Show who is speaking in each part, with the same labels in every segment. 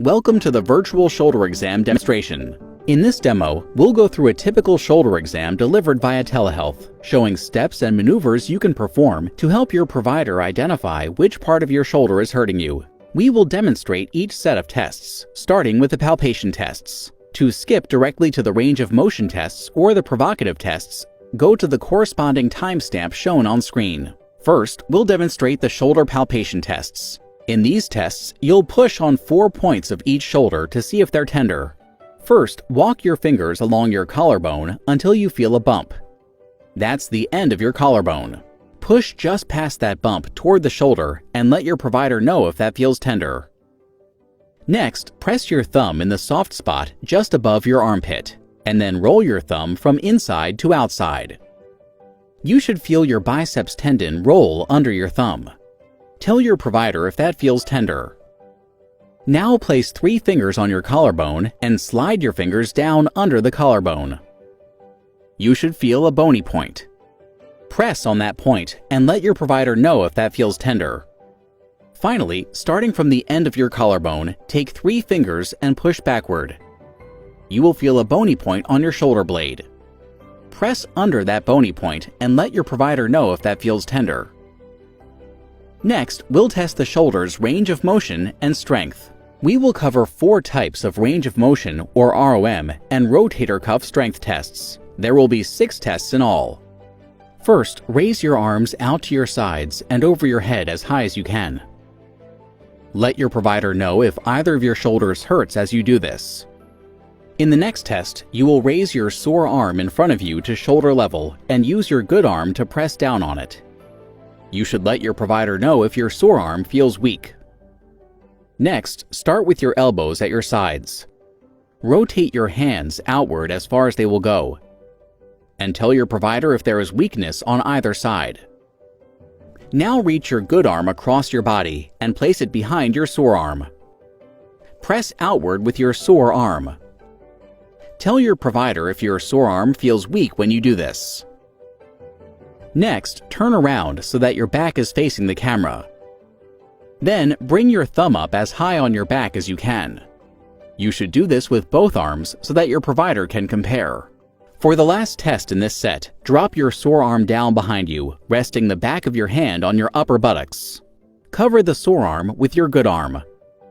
Speaker 1: Welcome to the virtual shoulder exam demonstration. In this demo, we'll go through a typical shoulder exam delivered via telehealth, showing steps and maneuvers you can perform to help your provider identify which part of your shoulder is hurting you. We will demonstrate each set of tests, starting with the palpation tests. To skip directly to the range of motion tests or the provocative tests, go to the corresponding timestamp shown on screen. First, we'll demonstrate the shoulder palpation tests. In these tests, you'll push on 4 points of each shoulder to see if they're tender. First, walk your fingers along your collarbone until you feel a bump. That's the end of your collarbone. Push just past that bump toward the shoulder and let your provider know if that feels tender. Next, press your thumb in the soft spot just above your armpit, and then roll your thumb from inside to outside. You should feel your biceps tendon roll under your thumb. Tell your provider if that feels tender. Now place 3 fingers on your collarbone and slide your fingers down under the collarbone. You should feel a bony point. Press on that point and let your provider know if that feels tender. Finally, starting from the end of your collarbone, take 3 fingers and push backward. You will feel a bony point on your shoulder blade. Press under that bony point and let your provider know if that feels tender. Next, we'll test the shoulder's range of motion and strength. We will cover 4 types of range of motion, or ROM, and rotator cuff strength tests. There will be 6 tests in all. First, raise your arms out to your sides and over your head as high as you can. Let your provider know if either of your shoulders hurts as you do this. In the next test, you will raise your sore arm in front of you to shoulder level and use your good arm to press down on it. You should let your provider know if your sore arm feels weak. Next, start with your elbows at your sides. Rotate your hands outward as far as they will go, and tell your provider if there is weakness on either side. Now reach your good arm across your body and place it behind your sore arm. Press outward with your sore arm. Tell your provider if your sore arm feels weak when you do this. Next, turn around so that your back is facing the camera. Then, bring your thumb up as high on your back as you can. You should do this with both arms so that your provider can compare. For the last test in this set, drop your sore arm down behind you, resting the back of your hand on your upper buttocks. Cover the sore arm with your good arm.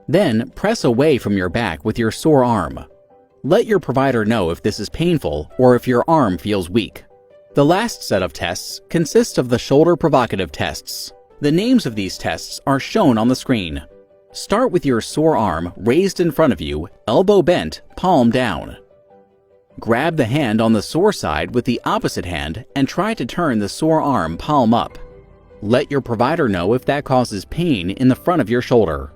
Speaker 1: Then, press away from your back with your sore arm. Let your provider know if this is painful or if your arm feels weak. The last set of tests consists of the shoulder provocative tests. The names of these tests are shown on the screen. Start with your sore arm raised in front of you, elbow bent, palm down. Grab the hand on the sore side with the opposite hand and try to turn the sore arm palm up. Let your provider know if that causes pain in the front of your shoulder.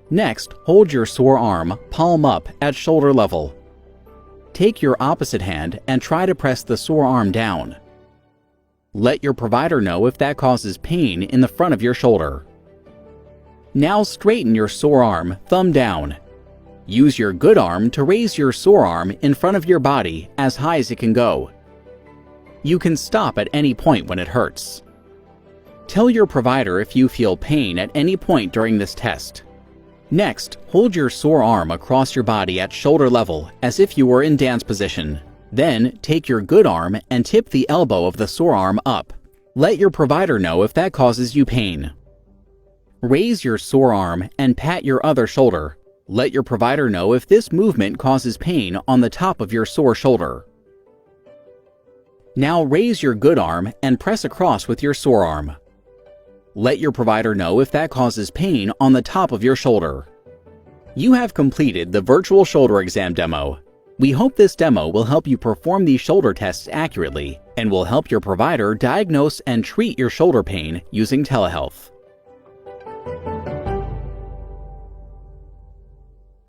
Speaker 1: Next, hold your sore arm palm up at shoulder level. Take your opposite hand and try to press the sore arm down. Let your provider know if that causes pain in the front of your shoulder. Now straighten your sore arm, thumb down. Use your good arm to raise your sore arm in front of your body as high as it can go. You can stop at any point when it hurts. Tell your provider if you feel pain at any point during this test. Next, hold your sore arm across your body at shoulder level as if you were in dance position. Then, take your good arm and tip the elbow of the sore arm up. Let your provider know if that causes you pain. Raise your sore arm and pat your other shoulder. Let your provider know if this movement causes pain on the top of your sore shoulder. Now raise your good arm and press across with your sore arm. Let your provider know if that causes pain on the top of your shoulder. You have completed the virtual shoulder exam demo. We hope this demo will help you perform these shoulder tests accurately and will help your provider diagnose and treat your shoulder pain using telehealth.